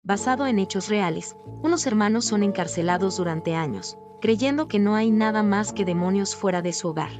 basado en hechos reales, unos hermanos son encarcelados durante años, creyendo que no hay nada más que demonios fuera de su hogar.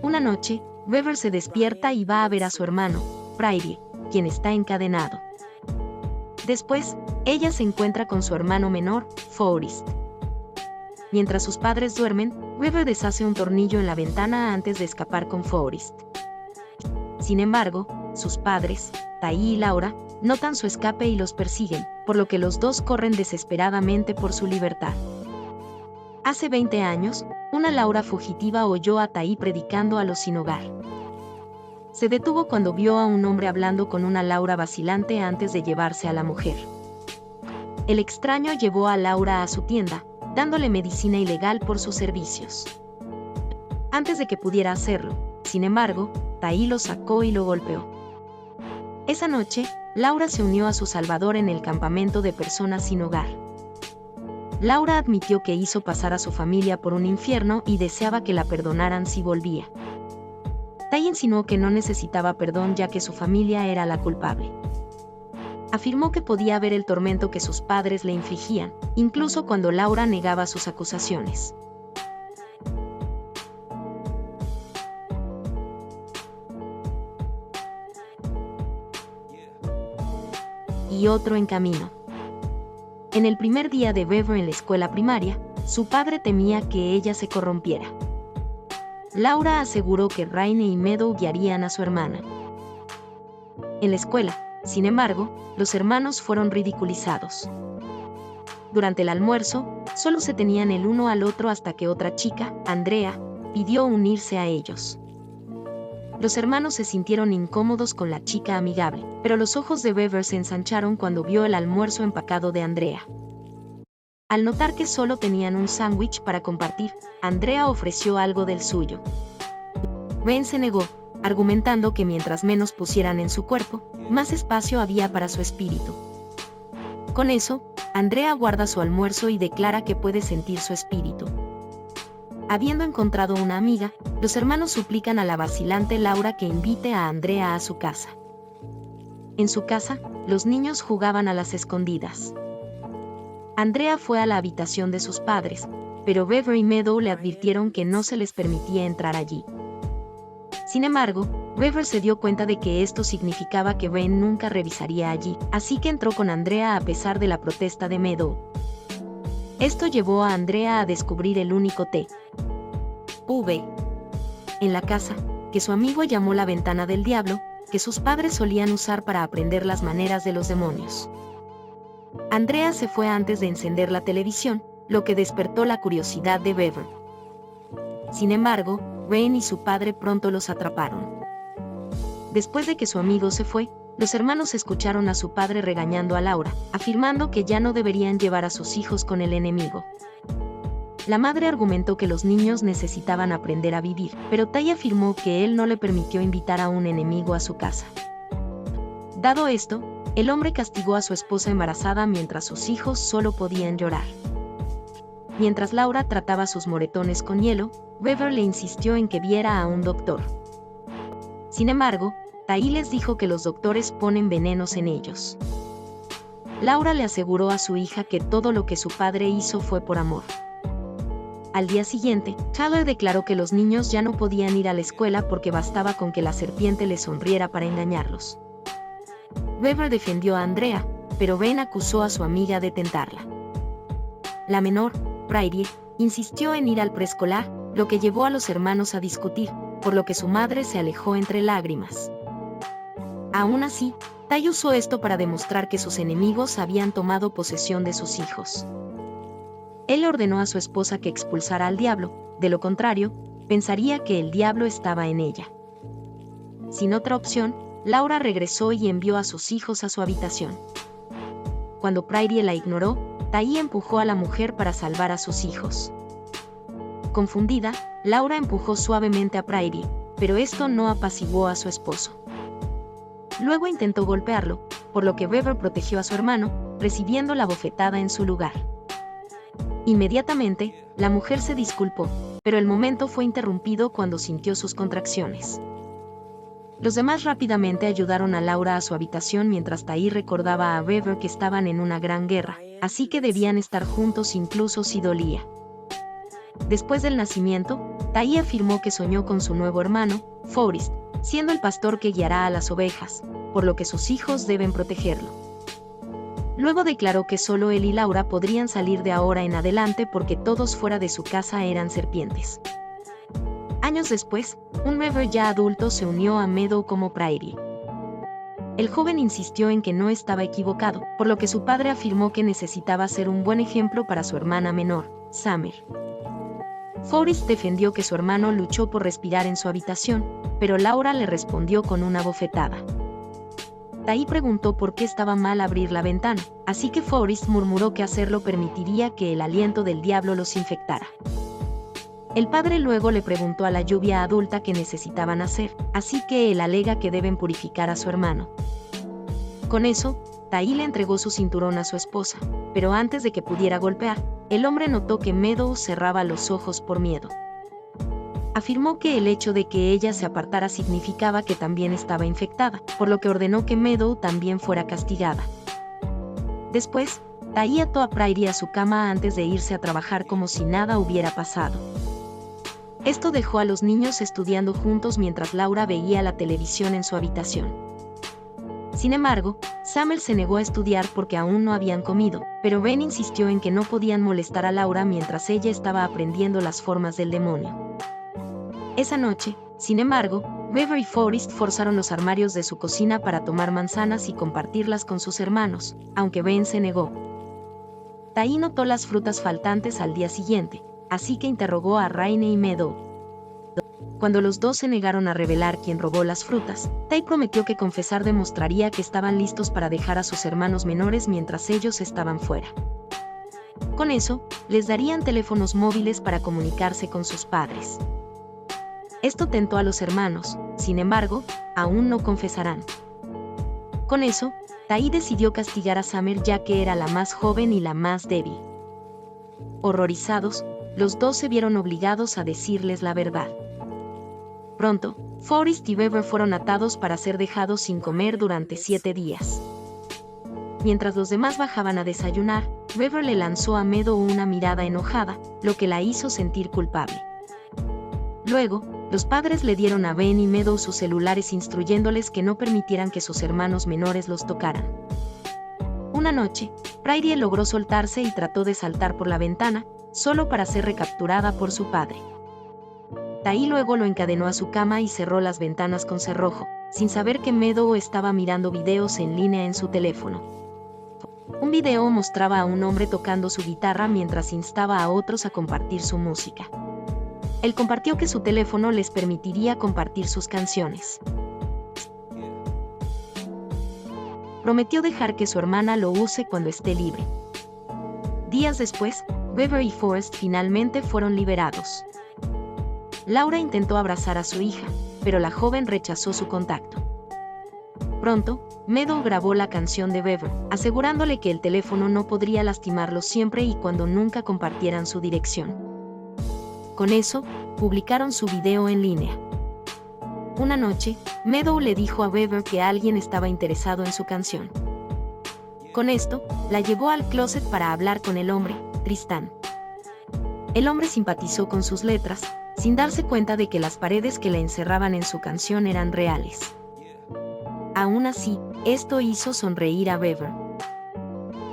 Una noche, Weaver se despierta y va a ver a su hermano, Prairie, quien está encadenado. Después, ella se encuentra con su hermano menor, Forrest. Mientras sus padres duermen, Weaver deshace un tornillo en la ventana antes de escapar con Forrest. Sin embargo, sus padres, Tai y Laura, notan su escape y los persiguen, por lo que los dos corren desesperadamente por su libertad. Hace 20 años, una Laura fugitiva oyó a Tai predicando a los sin hogar. Se detuvo cuando vio a un hombre hablando con una Laura vacilante antes de llevarse a la mujer. El extraño llevó a Laura a su tienda, dándole medicina ilegal por sus servicios. Antes de que pudiera hacerlo, sin embargo, Tai lo sacó y lo golpeó. Esa noche, Laura se unió a su salvador en el campamento de personas sin hogar. Laura admitió que hizo pasar a su familia por un infierno y deseaba que la perdonaran si volvía. Tai insinuó que no necesitaba perdón ya que su familia era la culpable. Afirmó que podía ver el tormento que sus padres le infligían, incluso cuando Laura negaba sus acusaciones. Y otro en camino. En el primer día de Weaver en la escuela primaria, su padre temía que ella se corrompiera. Laura aseguró que Raine y Meadow guiarían a su hermana. En la escuela, sin embargo, los hermanos fueron ridiculizados. Durante el almuerzo, solo se tenían el uno al otro hasta que otra chica, Andrea, pidió unirse a ellos. Los hermanos se sintieron incómodos con la chica amigable, pero los ojos de Weaver se ensancharon cuando vio el almuerzo empacado de Andrea. Al notar que solo tenían un sándwich para compartir, Andrea ofreció algo del suyo. Ben se negó, argumentando que mientras menos pusieran en su cuerpo, más espacio había para su espíritu. Con eso, Andrea guarda su almuerzo y declara que puede sentir su espíritu. Habiendo encontrado una amiga, los hermanos suplican a la vacilante Laura que invite a Andrea a su casa. En su casa, los niños jugaban a las escondidas. Andrea fue a la habitación de sus padres, pero Weaver y Meadow le advirtieron que no se les permitía entrar allí. Sin embargo, Weaver se dio cuenta de que esto significaba que Ben nunca revisaría allí, así que entró con Andrea a pesar de la protesta de Meadow. Esto llevó a Andrea a descubrir el único TV en la casa, que su amigo llamó la ventana del diablo, que sus padres solían usar para aprender las maneras de los demonios. Andrea se fue antes de encender la televisión, lo que despertó la curiosidad de Weaver. Sin embargo, Ben y su padre pronto los atraparon. Después de que su amigo se fue, los hermanos escucharon a su padre regañando a Laura, afirmando que ya no deberían llevar a sus hijos con el enemigo. La madre argumentó que los niños necesitaban aprender a vivir, pero Tai afirmó que él no le permitió invitar a un enemigo a su casa. Dado esto, el hombre castigó a su esposa embarazada mientras sus hijos solo podían llorar. Mientras Laura trataba sus moretones con hielo, Weaver le insistió en que viera a un doctor. Sin embargo, Tai les dijo que los doctores ponen venenos en ellos. Laura le aseguró a su hija que todo lo que su padre hizo fue por amor. Al día siguiente, Tyler declaró que los niños ya no podían ir a la escuela porque bastaba con que la serpiente les sonriera para engañarlos. Weaver defendió a Andrea, pero Ben acusó a su amiga de tentarla. La menor, Prairie, insistió en ir al preescolar, lo que llevó a los hermanos a discutir, por lo que su madre se alejó entre lágrimas. Aún así, Tai usó esto para demostrar que sus enemigos habían tomado posesión de sus hijos. Él ordenó a su esposa que expulsara al diablo, de lo contrario, pensaría que el diablo estaba en ella. Sin otra opción, Laura regresó y envió a sus hijos a su habitación. Cuando Prairie la ignoró, Tai empujó a la mujer para salvar a sus hijos. Confundida, Laura empujó suavemente a Prairie, pero esto no apaciguó a su esposo. Luego intentó golpearlo, por lo que Weaver protegió a su hermano, recibiendo la bofetada en su lugar. Inmediatamente, la mujer se disculpó, pero el momento fue interrumpido cuando sintió sus contracciones. Los demás rápidamente ayudaron a Laura a su habitación mientras Tai recordaba a Bever que estaban en una gran guerra, así que debían estar juntos incluso si dolía. Después del nacimiento, Tai afirmó que soñó con su nuevo hermano, Forrest, siendo el pastor que guiará a las ovejas, por lo que sus hijos deben protegerlo. Luego declaró que solo él y Laura podrían salir de ahora en adelante porque todos fuera de su casa eran serpientes. Años después, un Bever ya adulto se unió a Meadow como Prairie. El joven insistió en que no estaba equivocado, por lo que su padre afirmó que necesitaba ser un buen ejemplo para su hermana menor, Summer. Forrest defendió que su hermano luchó por respirar en su habitación, pero Laura le respondió con una bofetada. Tai preguntó por qué estaba mal abrir la ventana, así que Forrest murmuró que hacerlo permitiría que el aliento del diablo los infectara. El padre luego le preguntó a la lluvia adulta qué necesitaban hacer, así que él alega que deben purificar a su hermano. Con eso, Tai le entregó su cinturón a su esposa, pero antes de que pudiera golpear, el hombre notó que Meadow cerraba los ojos por miedo. Afirmó que el hecho de que ella se apartara significaba que también estaba infectada, por lo que ordenó que Meadow también fuera castigada. Después, Tai ató a Prairie a su cama antes de irse a trabajar como si nada hubiera pasado. Esto dejó a los niños estudiando juntos mientras Laura veía la televisión en su habitación. Sin embargo, Summer se negó a estudiar porque aún no habían comido, pero Ben insistió en que no podían molestar a Laura mientras ella estaba aprendiendo las formas del demonio. Esa noche, sin embargo, Bever y Forrest forzaron los armarios de su cocina para tomar manzanas y compartirlas con sus hermanos, aunque Ben se negó. Tai notó las frutas faltantes al día siguiente, así que interrogó a Raine y Meadow. Cuando los dos se negaron a revelar quién robó las frutas, Tai prometió que confesar demostraría que estaban listos para dejar a sus hermanos menores mientras ellos estaban fuera. Con eso, les darían teléfonos móviles para comunicarse con sus padres. Esto tentó a los hermanos, sin embargo, aún no confesarán. Con eso, Tai decidió castigar a Summer ya que era la más joven y la más débil. Horrorizados, los dos se vieron obligados a decirles la verdad. Pronto, Forrest y Bever fueron atados para ser dejados sin comer durante 7 días. Mientras los demás bajaban a desayunar, Bever le lanzó a Meadow una mirada enojada, lo que la hizo sentir culpable. Luego, los padres le dieron a Ben y Meadow sus celulares instruyéndoles que no permitieran que sus hermanos menores los tocaran. Una noche, Prairie logró soltarse y trató de saltar por la ventana, solo para ser recapturada por su padre. Tai luego lo encadenó a su cama y cerró las ventanas con cerrojo, sin saber que Meadow estaba mirando videos en línea en su teléfono. Un video mostraba a un hombre tocando su guitarra mientras instaba a otros a compartir su música. Él compartió que su teléfono les permitiría compartir sus canciones. Prometió dejar que su hermana lo use cuando esté libre. Días después, Bever y Forrest finalmente fueron liberados. Laura intentó abrazar a su hija, pero la joven rechazó su contacto. Pronto, Meadow grabó la canción de Bever, asegurándole que el teléfono no podría lastimarlo siempre y cuando nunca compartieran su dirección. Con eso, publicaron su video en línea. Una noche, Meadow le dijo a Bever que alguien estaba interesado en su canción. Con esto, la llevó al closet para hablar con el hombre, Tristan. El hombre simpatizó con sus letras, sin darse cuenta de que las paredes que la encerraban en su canción eran reales. Aún así, esto hizo sonreír a Bever.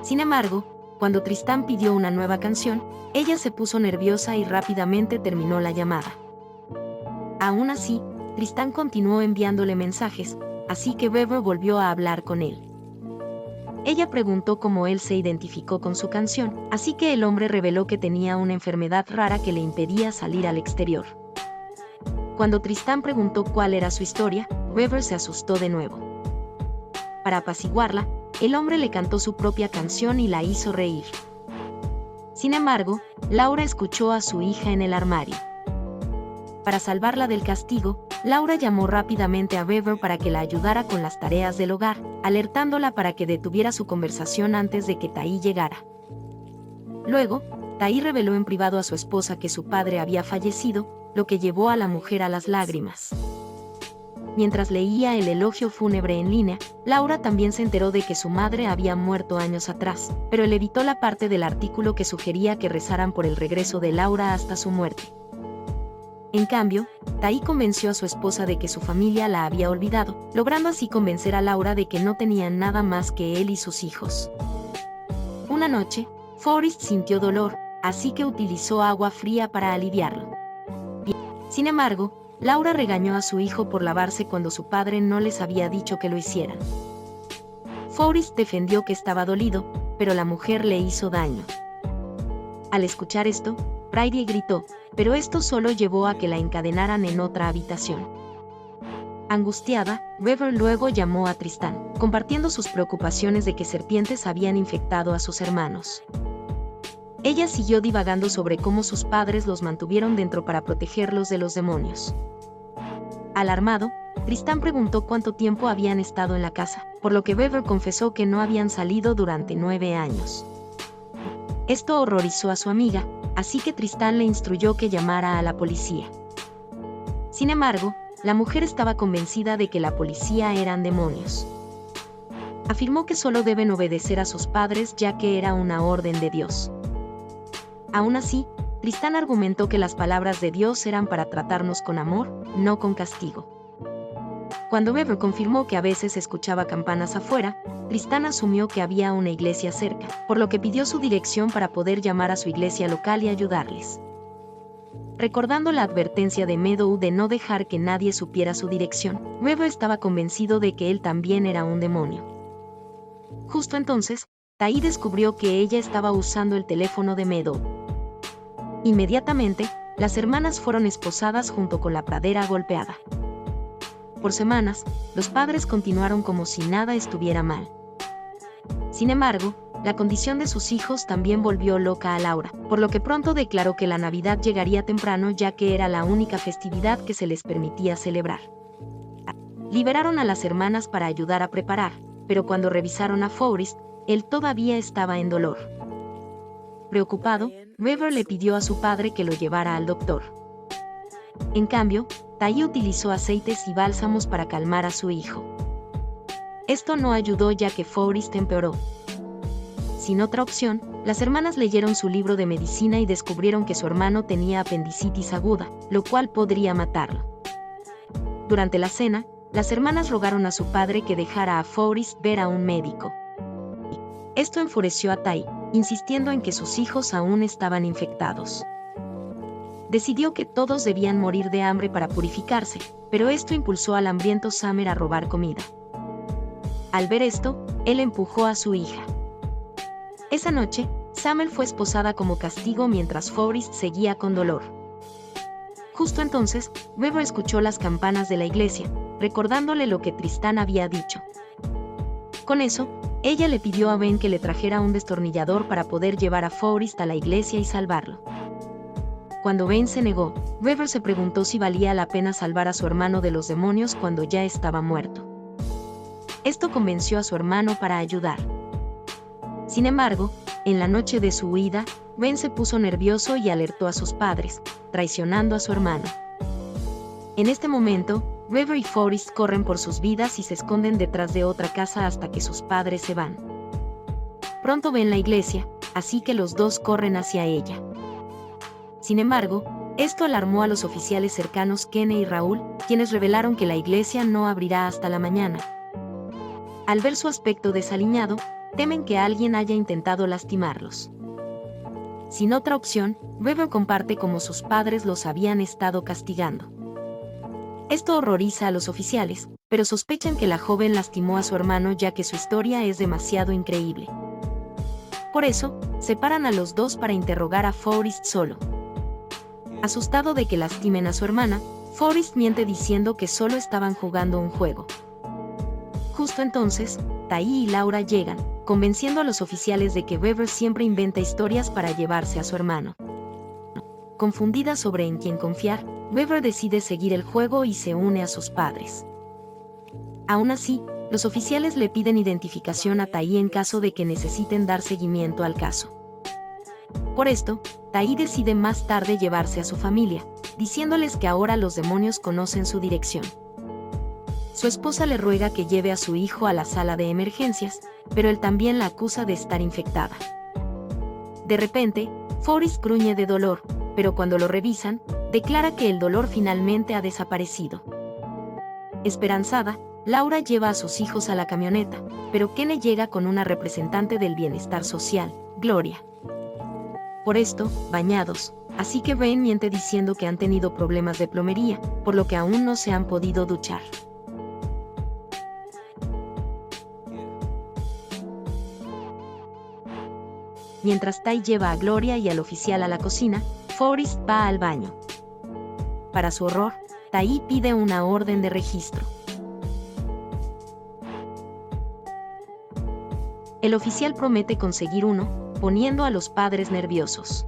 Sin embargo, cuando Tristan pidió una nueva canción, ella se puso nerviosa y rápidamente terminó la llamada. Aún así, Tristan continuó enviándole mensajes, así que Bever volvió a hablar con él. Ella preguntó cómo él se identificó con su canción, así que el hombre reveló que tenía una enfermedad rara que le impedía salir al exterior. Cuando Tristan preguntó cuál era su historia, Bever se asustó de nuevo. Para apaciguarla, el hombre le cantó su propia canción y la hizo reír. Sin embargo, Laura escuchó a su hija en el armario. Para salvarla del castigo, Laura llamó rápidamente a Bever para que la ayudara con las tareas del hogar, alertándola para que detuviera su conversación antes de que Tai llegara. Luego, Tai reveló en privado a su esposa que su padre había fallecido, lo que llevó a la mujer a las lágrimas. mientras leía el elogio fúnebre en línea, Laura también se enteró de que su madre había muerto años atrás, pero él evitó la parte del artículo que sugería que rezaran por el regreso de Laura hasta su muerte. En cambio, Tai convenció a su esposa de que su familia la había olvidado, logrando así convencer a Laura de que no tenían nada más que él y sus hijos. Una noche, Forrest sintió dolor, así que utilizó agua fría para aliviarlo. Sin embargo, Laura regañó a su hijo por lavarse cuando su padre no les había dicho que lo hicieran. Forrest defendió que estaba dolido, pero la mujer le hizo daño. Al escuchar esto, Brady gritó, pero esto solo llevó a que la encadenaran en otra habitación. Angustiada, Weaver luego llamó a Tristán, compartiendo sus preocupaciones de que serpientes habían infectado a sus hermanos. Ella siguió divagando sobre cómo sus padres los mantuvieron dentro para protegerlos de los demonios. Alarmado, Tristán preguntó cuánto tiempo habían estado en la casa, por lo que Weaver confesó que no habían salido durante 9 años. Esto horrorizó a su amiga, así que Tristán le instruyó que llamara a la policía. Sin embargo, la mujer estaba convencida de que la policía eran demonios. Afirmó que solo deben obedecer a sus padres ya que era una orden de Dios. Aún así, Tristán argumentó que las palabras de Dios eran para tratarnos con amor, no con castigo. Cuando Weaver confirmó que a veces escuchaba campanas afuera, Tristán asumió que había una iglesia cerca, por lo que pidió su dirección para poder llamar a su iglesia local y ayudarles. Recordando la advertencia de Meadow de no dejar que nadie supiera su dirección, Weaver estaba convencido de que él también era un demonio. Justo entonces, Tai descubrió que ella estaba usando el teléfono de Meadow. Inmediatamente, las hermanas fueron esposadas junto con la pradera golpeada. Por semanas, los padres continuaron como si nada estuviera mal. Sin embargo, la condición de sus hijos también volvió loca a Laura, por lo que pronto declaró que la Navidad llegaría temprano ya que era la única festividad que se les permitía celebrar. Liberaron a las hermanas para ayudar a preparar, pero cuando revisaron a Forrest, él todavía estaba en dolor. Preocupado, Weaver le pidió a su padre que lo llevara al doctor. En cambio, Tai utilizó aceites y bálsamos para calmar a su hijo. Esto no ayudó ya que Forrest empeoró. Sin otra opción, las hermanas leyeron su libro de medicina y descubrieron que su hermano tenía apendicitis aguda, lo cual podría matarlo. Durante la cena, las hermanas rogaron a su padre que dejara a Forrest ver a un médico. Esto enfureció a Tai, insistiendo en que sus hijos aún estaban infectados. Decidió que todos debían morir de hambre para purificarse, pero esto impulsó al hambriento Summer a robar comida. Al ver esto, él empujó a su hija. Esa noche, Summer fue esposada como castigo mientras Forrest seguía con dolor. Justo entonces, Weaver escuchó las campanas de la iglesia, recordándole lo que Tristán había dicho. Con eso, ella le pidió a Ben que le trajera un destornillador para poder llevar a Forrest a la iglesia y salvarlo. Cuando Ben se negó, Weaver se preguntó si valía la pena salvar a su hermano de los demonios cuando ya estaba muerto. Esto convenció a su hermano para ayudar. Sin embargo, en la noche de su huida, Ben se puso nervioso y alertó a sus padres, traicionando a su hermano. En este momento, Weaver y Forrest corren por sus vidas y se esconden detrás de otra casa hasta que sus padres se van. Pronto ven la iglesia, así que los dos corren hacia ella. Sin embargo, esto alarmó a los oficiales cercanos Kenny y Raúl, quienes revelaron que la iglesia no abrirá hasta la mañana. Al ver su aspecto desaliñado, temen que alguien haya intentado lastimarlos. Sin otra opción, Weaver comparte cómo sus padres los habían estado castigando. Esto horroriza a los oficiales, pero sospechan que la joven lastimó a su hermano ya que su historia es demasiado increíble. Por eso, separan a los dos para interrogar a Forrest solo. Asustado de que lastimen a su hermana, Forrest miente diciendo que solo estaban jugando un juego. Justo entonces, Tai y Laura llegan, convenciendo a los oficiales de que Weaver siempre inventa historias para llevarse a su hermano. Confundida sobre en quién confiar, Weaver decide seguir el juego y se une a sus padres. Aún así, los oficiales le piden identificación a Tai en caso de que necesiten dar seguimiento al caso. Por esto, Tai decide más tarde llevarse a su familia, diciéndoles que ahora los demonios conocen su dirección. Su esposa le ruega que lleve a su hijo a la sala de emergencias, pero él también la acusa de estar infectada. De repente, Forrest gruñe de dolor, pero cuando lo revisan, declara que el dolor finalmente ha desaparecido. Esperanzada, Laura lleva a sus hijos a la camioneta, pero Kenny llega con una representante del bienestar social, Gloria. Por esto, bañados, así que Rain miente diciendo que han tenido problemas de plomería, por lo que aún no se han podido duchar. Mientras Ty lleva a Gloria y al oficial a la cocina, Forrest va al baño. Para su horror, Ty pide una orden de registro. El oficial promete conseguir uno, poniendo a los padres nerviosos.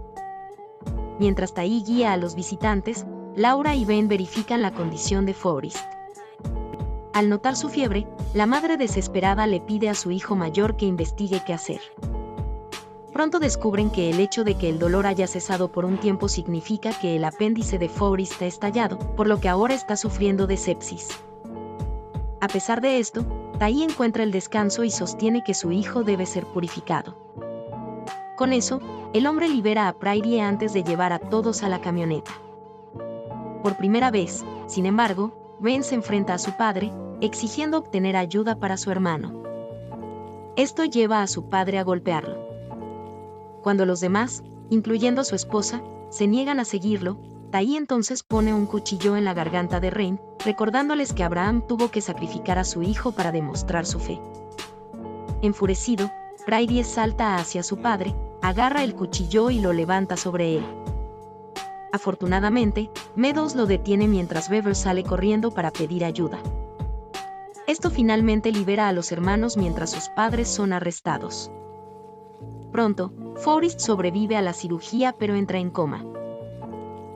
Mientras Ty guía a los visitantes, Laura y Ben verifican la condición de Forrest. Al notar su fiebre, la madre desesperada le pide a su hijo mayor que investigue qué hacer. Pronto descubren que el hecho de que el dolor haya cesado por un tiempo significa que el apéndice de Forrest ha estallado, por lo que ahora está sufriendo de sepsis. A pesar de esto, Ty encuentra el descanso y sostiene que su hijo debe ser purificado. Con eso, el hombre libera a Prairie antes de llevar a todos a la camioneta. Por primera vez, sin embargo, Ben se enfrenta a su padre, exigiendo obtener ayuda para su hermano. Esto lleva a su padre a golpearlo. Cuando los demás, incluyendo a su esposa, se niegan a seguirlo, Ty entonces pone un cuchillo en la garganta de Rain, recordándoles que Abraham tuvo que sacrificar a su hijo para demostrar su fe. Enfurecido, Prairie salta hacia su padre, agarra el cuchillo y lo levanta sobre él. Afortunadamente, Meadows lo detiene mientras Beaver sale corriendo para pedir ayuda. Esto finalmente libera a los hermanos mientras sus padres son arrestados. Pronto, Forrest sobrevive a la cirugía pero entra en coma.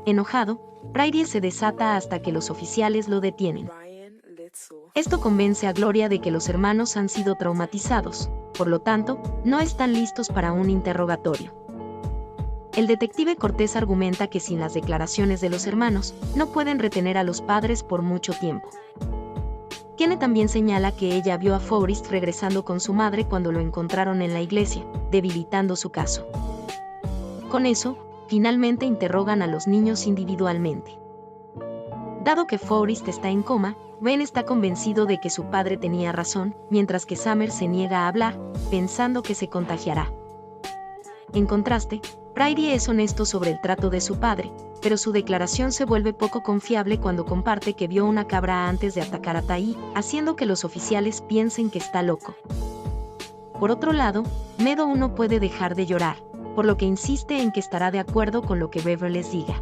Enojado, Prairie se desata hasta que los oficiales lo detienen. Esto convence a Gloria de que los hermanos han sido traumatizados, por lo tanto, no están listos para un interrogatorio. El detective Cortés argumenta que sin las declaraciones de los hermanos, no pueden retener a los padres por mucho tiempo. Kenny también señala que ella vio a Forrest regresando con su madre cuando lo encontraron en la iglesia, debilitando su caso. Con eso, finalmente interrogan a los niños individualmente. Dado que Forrest está en coma, Ben está convencido de que su padre tenía razón, mientras que Summer se niega a hablar, pensando que se contagiará. En contraste, Prairie es honesto sobre el trato de su padre, pero su declaración se vuelve poco confiable cuando comparte que vio una cabra antes de atacar a Ty, haciendo que los oficiales piensen que está loco. Por otro lado, Meadows no puede dejar de llorar, por lo que insiste en que estará de acuerdo con lo que Beaver les diga.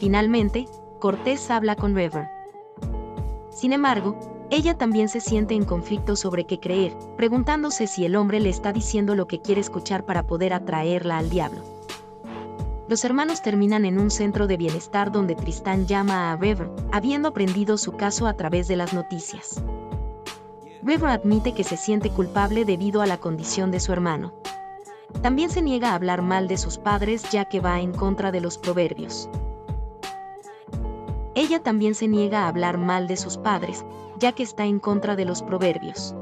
Finalmente, Cortés habla con Beaver. Sin embargo, ella también se siente en conflicto sobre qué creer, preguntándose si el hombre le está diciendo lo que quiere escuchar para poder atraerla al diablo. Los hermanos terminan en un centro de bienestar donde Tristan llama a Beaver, habiendo aprendido su caso a través de las noticias. Beaver admite que se siente culpable debido a la condición de su hermano. También se niega a hablar mal de sus padres ya que va en contra de los proverbios. Ella también se niega a hablar mal de sus padres, ya que está en contra de los proverbios.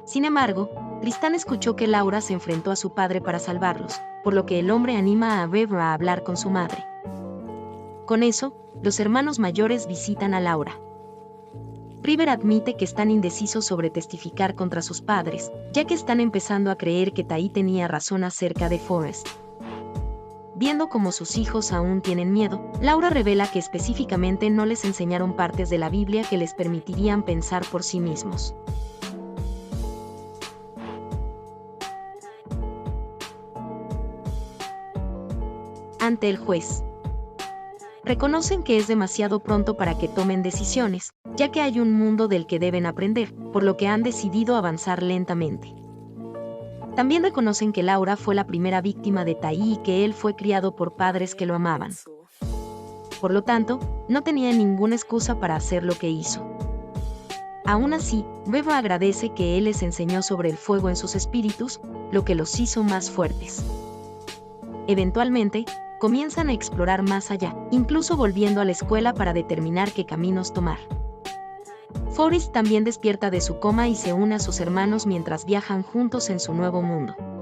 Sin embargo, Tristan escuchó que Laura se enfrentó a su padre para salvarlos, por lo que el hombre anima a Beaver a hablar con su madre. Con eso, los hermanos mayores visitan a Laura. River admite que están indecisos sobre testificar contra sus padres, ya que están empezando a creer que Ty tenía razón acerca de Forrest. Viendo cómo sus hijos aún tienen miedo, Laura revela que específicamente no les enseñaron partes de la Biblia que les permitirían pensar por sí mismos. Ante el juez. Reconocen que es demasiado pronto para que tomen decisiones, ya que hay un mundo del que deben aprender, por lo que han decidido avanzar lentamente. También reconocen que Laura fue la primera víctima de Ty y que él fue criado por padres que lo amaban. Por lo tanto, no tenía ninguna excusa para hacer lo que hizo. Aún así, Beaver agradece que él les enseñó sobre el fuego en sus espíritus, lo que los hizo más fuertes. Eventualmente, comienzan a explorar más allá, incluso volviendo a la escuela para determinar qué caminos tomar. Forrest también despierta de su coma y se une a sus hermanos mientras viajan juntos en su nuevo mundo.